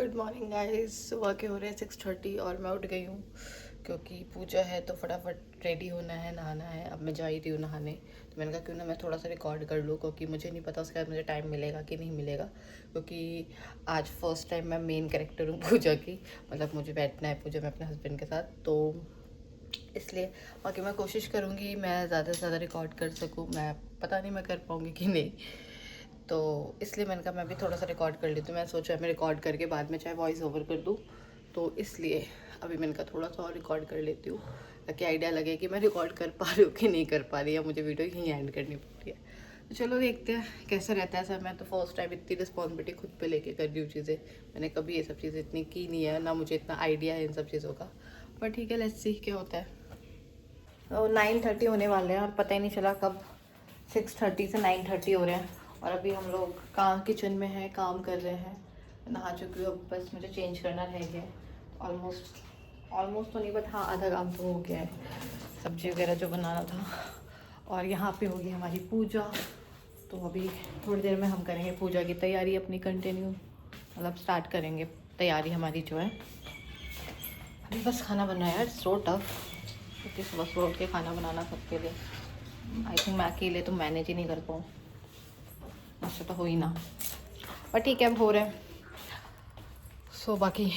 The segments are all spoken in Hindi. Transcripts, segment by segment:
Good morning guys. सुबह के हो रहे हैं 6:30 और मैं उठ गई हूँ क्योंकि पूजा है तो फटाफट रेडी होना है, नहाना है। अब मैं जा ही रही हूँ नहाने, तो मैंने कहा क्यों ना मैं थोड़ा सा रिकॉर्ड कर लूँ, क्योंकि मुझे नहीं पता उसके बाद मुझे टाइम मिलेगा कि नहीं मिलेगा, क्योंकि आज फर्स्ट टाइम मैं मेन कैरेक्टर हूँ पूजा की। मतलब मुझे बैठना है पूजा में अपने हस्बैंड के साथ, तो इसलिए बाकी मैं कोशिश करूँगी मैं ज़्यादा से ज़्यादा रिकॉर्ड कर सकूँ। मैं पता नहीं मैं कर पाऊँगी कि नहीं, तो इसलिए मैंने कहा मैं भी थोड़ा सा रिकॉर्ड कर लेती हूँ। मैं सोचा मैं रिकॉर्ड करके बाद में चाहे वॉइस ओवर कर दूँ, तो इसलिए अभी मैंने कहा थोड़ा सा और रिकॉर्ड कर लेती हूँ ताकि आइडिया लगे कि मैं रिकॉर्ड कर पा रही हूँ कि नहीं कर पा रही है, मुझे वीडियो यहीं एंड करनी पड़ती है। तो चलो देखते हैं कैसा रहता है सर। मैं तो फर्स्ट टाइम इतनी रिस्पॉन्सिबिलिटी खुद पे लेके कर रही हूँ चीज़ें। मैंने कभी ये सब चीज़ें इतनी की नहीं है, ना मुझे इतना आइडिया है इन सब चीज़ों का, पर ठीक है, लेट्स सी क्या होता है। तो 9:30 होने वाले हैं और पता ही नहीं चला कब 6:30 से 9:30 हो रहे हैं। और अभी हम लोग किचन में हैं, काम कर रहे हैं। नहा चुकी हूँ, अब बस मुझे चेंज करना रह गया है। ऑलमोस्ट तो नहीं, बट हाँ आधा काम तो हो गया है, सब्जी वगैरह जो बनाना था। और यहाँ पे होगी हमारी पूजा, तो अभी थोड़ी देर में हम करेंगे पूजा की तैयारी अपनी कंटिन्यू, मतलब स्टार्ट करेंगे तैयारी हमारी जो है। अभी बस खाना बनाया है, सो टफ, क्योंकि सुबह सुबह उठ के खाना बनाना सबके लिए, आई थिंक मैं अकेले तो मैनेज ही नहीं कर पाऊँ, ऐसा तो हो ही ना, पर ठीक है अब हो रहे हैं। सो बाकी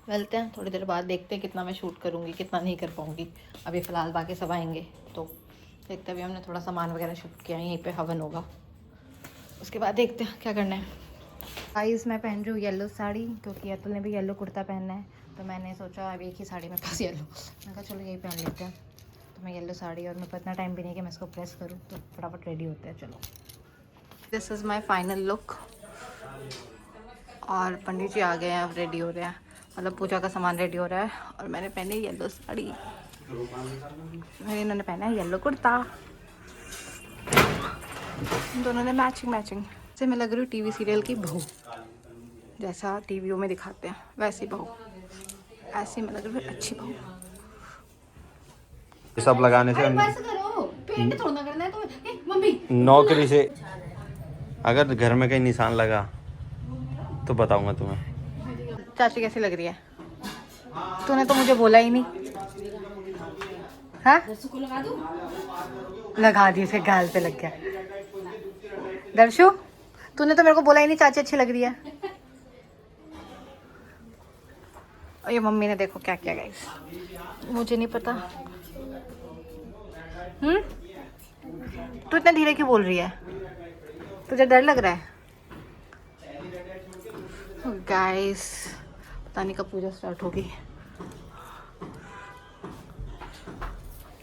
मिलते हैं थोड़ी देर बाद, देखते हैं कितना मैं शूट करूँगी कितना नहीं कर पाऊँगी। अभी फ़िलहाल बाकी सब आएंगे तो देखते हैं। अभी हमने थोड़ा सामान वगैरह शिफ्ट किया है, यहीं पे हवन होगा, उसके बाद देखते हैं क्या करना है। गाइस मैं पहन रही हूँ येलो साड़ी, क्योंकि अतुल ने भी येलो कुर्ता पहनना है, तो मैंने सोचा अभी एक ही साड़ी मेरे पास येलो, मैंने कहा चलो यही पहन लेते हैं। तो मैं येलो साड़ी, और मेरे पास इतना टाइम भी नहीं कि मैं इसको प्रेस करूँ, तो फटाफट रेडी होते हैं। चलो, this is my final look. और पंडित जी आ गए हैं, अब रेडी हो रहे हैं, मतलब पूजा का सामान रेडी हो रहा है। और मैंने पहनी येलो साड़ी, इन्होंने पहना है येलो कुर्ता, दोनों ने मैचिंग से मैं लग रही हूँ टीवी सीरियल की बहू, जैसा टीवियों में दिखाते हैं वैसी बहू, ऐसी मैं लग रही हूँ अच्छी बहू। ये सब लगाने से नौकरी से अगर घर में कहीं निशान लगा तो बताऊंगा तुम्हें। चाची कैसी लग रही है? तूने तो मुझे बोला ही नहीं। हाँ लगा दी, फिर गाल पे लग गया। दर्शु तूने तो मेरे को बोला ही नहीं चाची अच्छी लग रही है। और ये मम्मी ने देखो क्या किया गाइस, मुझे नहीं पता। तू इतना धीरे क्यों बोल रही है? तुझे डर लग रहा है? गाइस पता नहीं कब पूजा स्टार्ट होगी।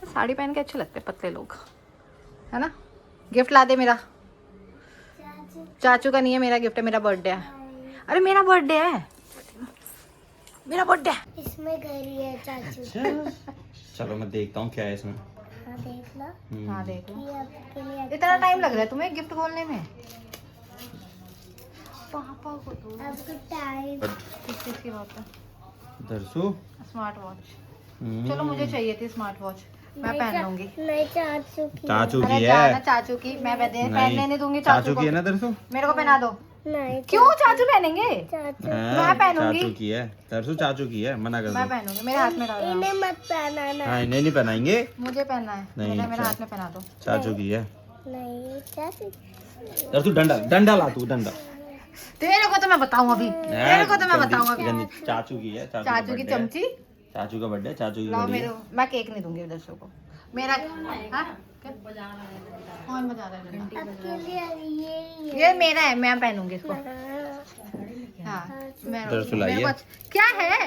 साड़ी पहन के अच्छे लगते हैं पतले लोग, है ना। गिफ्ट ला दे मेरा। चाचू का नहीं है, मेरा गिफ्ट है, मेरा बर्थडे है। अरे मेरा बर्थडे है, मेरा बर्थडे है। इसमें घड़ी है चाचू। चलो मैं देखता हूँ क्या है इसमें। हाँ देख लो। हाँ देख लो। ये आपके लिए इतना टाइम लग रहा है तुम्हें गिफ्ट खोलने में? पापा को तो आपको टाइम। किस चीज की बात है? दरसू स्मार्ट वॉच। चलो मुझे चाहिए थी स्मार्ट वॉच, मैं पहन लूंगी। नहीं चाचू की। चाचू अरे की जाना है, चाचू की, मैं पहनने नहीं दूंगी चाचू को। की है ना दरसू। मेरे को पहना दो। नहीं क्यों चाचू पहनेंगे? चाचू मैं पहनूंगी। चाचू की है दरसू, चाचू की है, मना कर मैं दो। पहनूंगी, मेरे हाथ में डालो। इन्हें मत पहनाना। हाँ इन्हें नहीं पहनाएंगे, मुझे पहनना है, नहीं, मेरे हाथ में पहना दो। चाचू की है। नहीं चाचू। दरसू डंडा डंडा ला तू, डंडा। तेरे को तो मैं बताऊं अभी, तेरे को तो मैं बताऊं अभी। चाचू की है, चाचू की चमची। चाचू का बर्थडे, चाचू की लाओ घड़ी मेरे, है। मैं केक नहीं दूंगी दर्शकों को। मेरा हाँ? कौन बजा रहा है घंटी? आपके लिए ये ये मेरा है, मैं पहनूंगी इसको। हाँ दरअसल आई है। क्या है?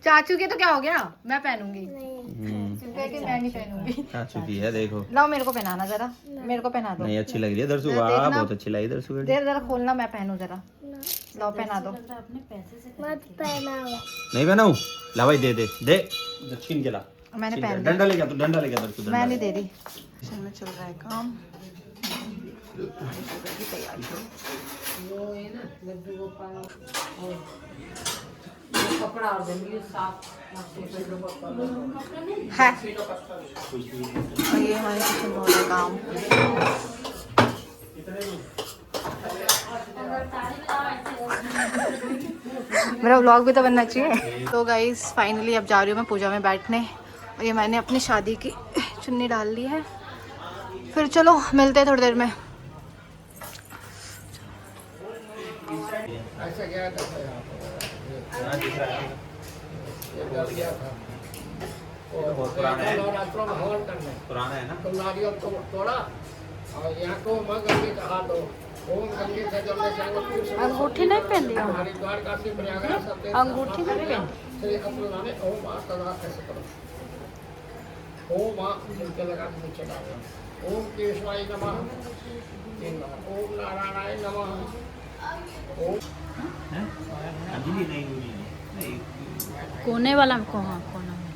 चाचू के तो क्या हो गया, मैं पहनूंगी। लेकिन मैं नहीं पहनूंगी। चाचू की है, देखो। लाओ मेरे को पहनाना जरा, मेरे को पहना दो। नहीं अच्छी लग रही है दरसू, जरा वाह देखना। बहुत अच्छी लगी दरसू घड़ी। देर जरा खोलना, मैं पहनूं जरा। लाओ पहना दो। मत पहनाओ। नहीं पहनाऊं? ला भाई दे दे दे, छीन के ला। मैंने छीन के पहन ला। लिया। डंडा ले जा, तू डंडा ले जा दरसू, डंडा मैं ले नहीं जा। दे रही। किचन में चल रहा है काम, तैयारी है। और ये हमारे किचन में हो रहा है काम। मेरा व्लॉग भी तो बनना चाहिए। तो गाइस फाइनली अब जा रही हूँ मैं पूजा में बैठने, और ये मैंने अपनी शादी की चुन्नी डाल ली है। फिर चलो मिलते हैं थोड़ी देर में। बहुत पुराना है, पुराना है ना। तो नारियल को तोड़ा और यहाँ को माँ गंगे का हाथ दो। ओम गंगे से जल में जाएंगे। अंगूठी नहीं पहन लिया, हरिद्वार काशी प्रयागराज सब अंगूठी नहीं पहन। श्री अपने नामे ओम माँ सदा ऐसे करो। ओम माँ उनके लगा के नीचे डालो। ओम केशवाय नमः, ओम नारायणाय नमः, ओम कोने वाला में कहाँ कोना में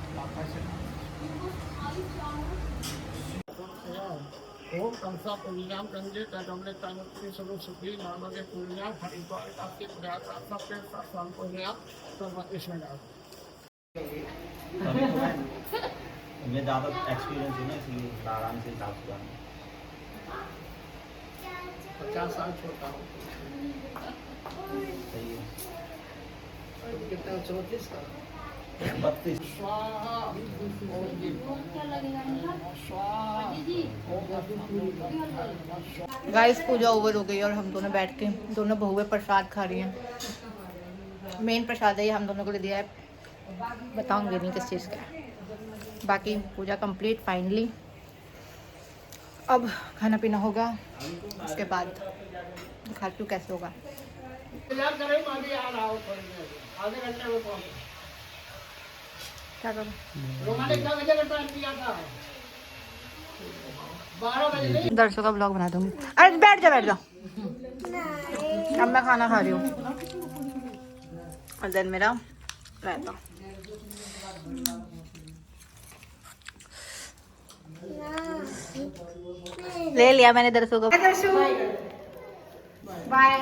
ओम कंसा पुण्याम गंगे कमले तानुक्ति स्वरूप सुखी नर्मदे पुण्याम हरिद्वार काशी प्रयागराज सब पे सब पुण्याम सब इसमें डालो। मैं ज़्यादा एक्सपीरियंस है ना, इसलिए आराम से साफ सुथरा। 50 साल छोटा हूँ। सही है। तुम कितना 34 का? 32। स्वाहा ओम जी स्वाहा ओम गाइस पूजा ओवर हो गई और हम दोनों बैठ के दोनों बहुएं प्रसाद खा रही हैं। मेन प्रसाद है ये, हम दोनों को ले दिया है, बताऊंगी नहीं किस चीज़ का है। बाकी पूजा कंप्लीट फाइनली। अब खाना पीना होगा, उसके बाद दिखाती हूँ कैसे होगा। यार करे माली आ रहा हो थोड़ी देर आधे घंटे में पहुंच। क्या करूँ? लोगों ने क्या बजे का टाइम दिया था? 12 बजे नहीं। दर्शकों का ब्लॉग बना दूंगी। अरे बैठ जा बैठ जा। अब मैं खाना खा रही हूँ और देन मेरा रहता। ले लिया मैंने दर्शकों को। बाय।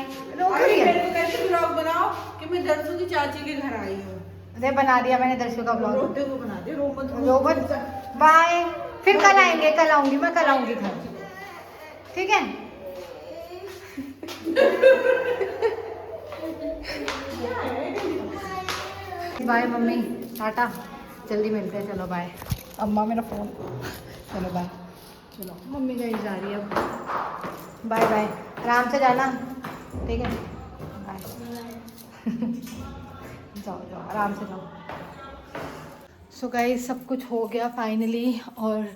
ब्लॉग बनाओ कि मैं दर्शु की चाची के घर आई हूँ। अरे बना दिया मैंने दर्शकों का ब्लॉग। रोटे को बना दे रोबोट। बाय। फिर कल आएंगे, कल आऊंगी मैं, कल आऊंगी घर, ठीक है? बाय मम्मी, टाटा, जल्दी मिलते हैं, चलो बाय। अम्मा मेरा फोन, चलो बाय। चलो मम्मी कहीं जा रही है अब, बाय बाय, आराम से जाना, ठीक है? बाय। जाओ जाओ आराम से जाओ। सो गाइस सब कुछ हो गया फाइनली, और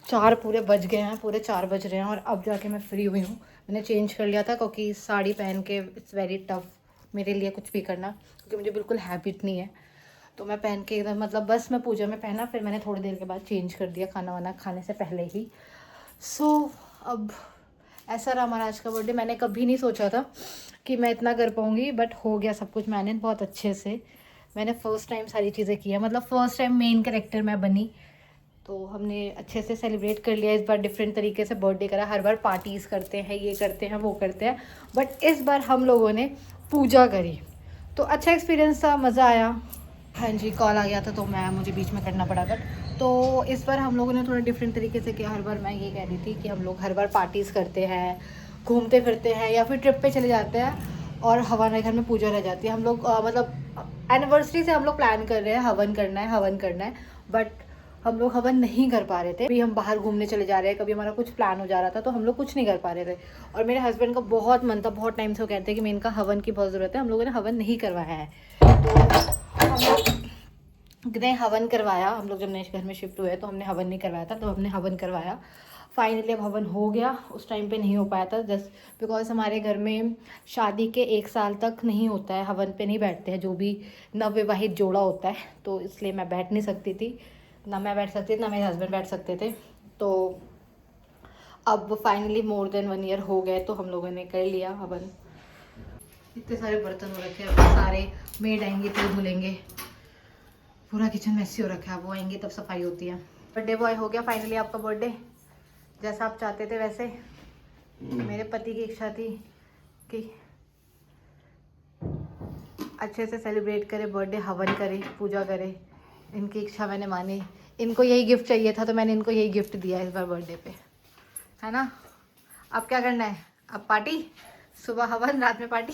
4 पूरे बज गए हैं, पूरे 4 बज रहे हैं, और अब जाके मैं फ्री हुई हूँ। मैंने चेंज कर लिया था क्योंकि साड़ी पहन के इट्स वेरी टफ मेरे लिए कुछ भी करना, क्योंकि मुझे बिल्कुल हैबिट नहीं है। तो मैं पहन के एकदम मतलब बस मैं पूजा में पहना, फिर मैंने थोड़ी देर के बाद चेंज कर दिया खाना वाना खाने से पहले ही। सो अब ऐसा रहा हमारा आज का बर्थडे। मैंने कभी नहीं सोचा था कि मैं इतना कर पाऊँगी, बट हो गया सब कुछ मैंने बहुत अच्छे से। मैंने फ़र्स्ट टाइम सारी चीज़ें की हैं, मतलब फ़र्स्ट टाइम मेन कैरेक्टर मैं बनी, तो हमने अच्छे से सेलिब्रेट कर लिया। इस बार डिफरेंट तरीके से बर्थडे करा। हर बार पार्टीज़ करते हैं, ये करते हैं, वो करते हैं, बट इस बार हम लोगों ने पूजा करी, तो अच्छा एक्सपीरियंस था, मज़ा आया। हाँ जी, कॉल आ गया था तो मुझे बीच में करना पड़ा था। तो इस बार हम लोगों ने थोड़ा डिफरेंट तरीके से किया। हर बार मैं ये कह रही थी कि हम लोग हर बार पार्टीज़ करते हैं, घूमते फिरते हैं, या फिर ट्रिप पे चले जाते हैं और हमारे घर में पूजा रह जाती है। हम लोग मतलब एनिवर्सरी से हम लोग प्लान कर रहे हैं हवन करना है, बट हम लोग हवन नहीं कर पा रहे थे। कभी हम बाहर घूमने चले जा रहे हैं, कभी हमारा कुछ प्लान हो जा रहा था, तो हम लोग कुछ नहीं कर पा रहे थे। और मेरे हस्बैंड का बहुत मन था, बहुत टाइम से वो कहते हैं कि मैं इनका हवन की बहुत ज़रूरत है। हम लोगों ने हवन नहीं करवाया है, तो हम लोग ने हवन करवाया। हम लोग जब नए घर में शिफ्ट हुए तो हमने हवन नहीं करवाया था, तो हमने हवन करवाया। फाइनली अब हवन हो गया। उस टाइम पे नहीं हो पाया था जस्ट बिकॉज हमारे घर में शादी के 1 साल तक नहीं होता है, हवन पे नहीं बैठते हैं जो भी नवविवाहित जोड़ा होता है, तो इसलिए मैं बैठ नहीं सकती थी, ना मैं बैठ सकती थी ना मेरे हस्बैंड बैठ सकते थे। तो अब फाइनली मोर देन 1 ईयर हो गए, तो हम लोगों ने कर लिया हवन। इतने सारे बर्तन हो रखे हैं, सारे मेड आएंगे तो धुलेंगे, पूरा किचन मैसी हो रखा है, वो आएंगे तब सफाई होती है। बर्थडे बॉय हो गया फाइनली आपका बर्थडे, जैसा आप चाहते थे वैसे। मेरे पति की इच्छा थी कि अच्छे से सेलिब्रेट करे बर्थडे, हवन करे, पूजा करे। इनकी इच्छा मैंने मानी। इनको यही गिफ्ट चाहिए था, तो मैंने इनको यही गिफ्ट दिया इस बार बर्थडे पे, है ना? अब क्या करना है? अब पार्टी, सुबह हवन, रात में पार्टी।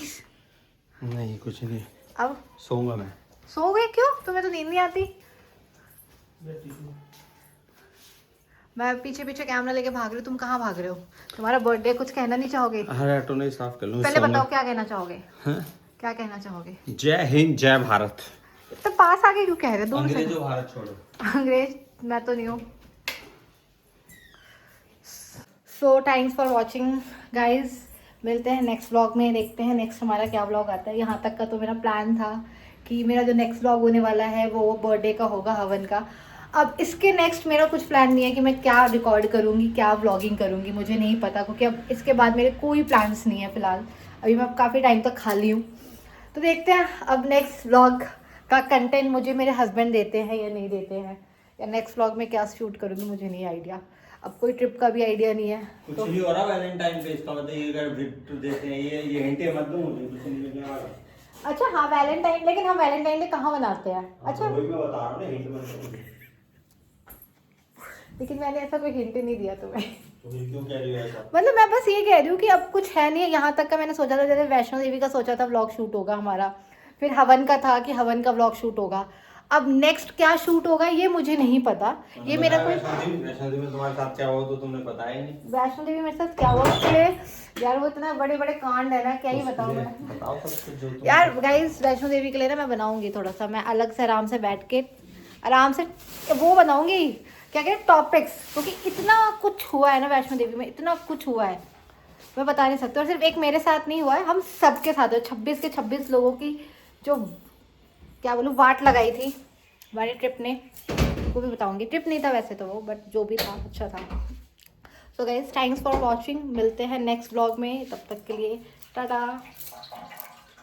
नहीं कुछ नहीं, अब सोऊंगा मैं। सो गए क्यों? तुम्हें तो नींद नहीं आती। मैं पीछे पीछे कैमरा लेके भाग रही हूँ, तुम कहाँ भाग रहे हो? तुम्हारा बर्थडे, कुछ कहना नहीं चाहोगे? अरे ऑटो नहीं साफ कर लूँ। पहले बताओ क्या कहना चाहोगे? हाँ? क्या कहना चाहोगे? जय हिंद जय भारत। तो पास आके क्यों कह रहे हो? दूर से। अंग्रेजों भारत छोड़ो। अंग्रेज मैं तो नहीं हूँ। So thanks for watching guys. मिलते हैं नेक्स्ट व्लॉग में, देखते हैं नेक्स्ट हमारा क्या व्लॉग आता है। यहाँ तक का तो मेरा प्लान था कि मेरा जो नेक्स्ट व्लॉग होने वाला है वो बर्थडे का होगा, हवन का। अब इसके नेक्स्ट मेरा कुछ प्लान नहीं है कि मैं क्या रिकॉर्ड करूँगी, क्या व्लॉगिंग करूँगी, मुझे नहीं पता, क्योंकि अब इसके बाद मेरे कोई प्लान्स नहीं है फ़िलहाल। अभी मैं काफ़ी टाइम तक खाली हूँ, तो देखते हैं अब नेक्स्ट व्लॉग का कंटेंट मुझे मेरे हस्बैंड देते हैं या नहीं देते हैं, या नेक्स्ट व्लॉग में क्या शूट करूँगी मुझे नहीं आइडिया। अब कोई ट्रिप का भी आइडिया नहीं है। कुछ नहीं हो रहा वैलेंटाइन पे, इसका मतलब ये अगर गिफ्ट देते हैं ये हिंटे मत दो मुझे, कुछ नहीं मिलने वाला। अच्छा हाँ वैलेंटाइन, लेकिन हम वैलेंटाइन डे कहाँ मनाते हैं? अच्छा वही मैं बता रहा हूँ ना, हिंट मत दो। लेकिन मैंने ऐसा कोई हिंट नहीं दिया तुम्हें। तो फिर क्यों कह रही हो ऐसा? मतलब मैं बस ये कह रही हूँ कि अब कुछ है नहीं। यहाँ तक का मैंने सोचा था, जैसे वैष्णो देवी का सोचा था व्लॉग शूट होगा हमारा, फिर हवन का था कि हवन का व्लॉग शूट होगा। अब नेक्स्ट क्या शूट होगा ये मुझे नहीं पता। ये मेरा कोई वैष्णो देवी में तुम्हारे साथ क्या हुआ तो तुमने बताया ही नहीं। वैष्णो देवी मेरे साथ क्या हुआ उसके, यार वो इतना बड़े बड़े कांड है ना, क्या ही बताऊँ मैं। बताओ सब कुछ जो यार गाइस वैष्णो देवी के लिए ना मैं बनाऊंगी थोड़ा सा, मैं अलग से आराम से बैठ के आराम से वो बनाऊंगी, क्या कहते हैं, टॉपिक्स, क्योंकि इतना कुछ हुआ है ना वैष्णो देवी में, इतना कुछ हुआ है मैं बता नहीं सकती। और सिर्फ एक मेरे साथ नहीं हुआ है, हम सबके साथ है। 26 के 26 लोगों की जो क्या बोलूँ वाट लगाई थी हमारी ट्रिप ने, वो भी बताऊंगी। ट्रिप नहीं था वैसे तो वो, बट जो भी था अच्छा था। So guys thanks for watching, मिलते हैं नेक्स्ट व्लॉग में, तब तक के लिए टाटा।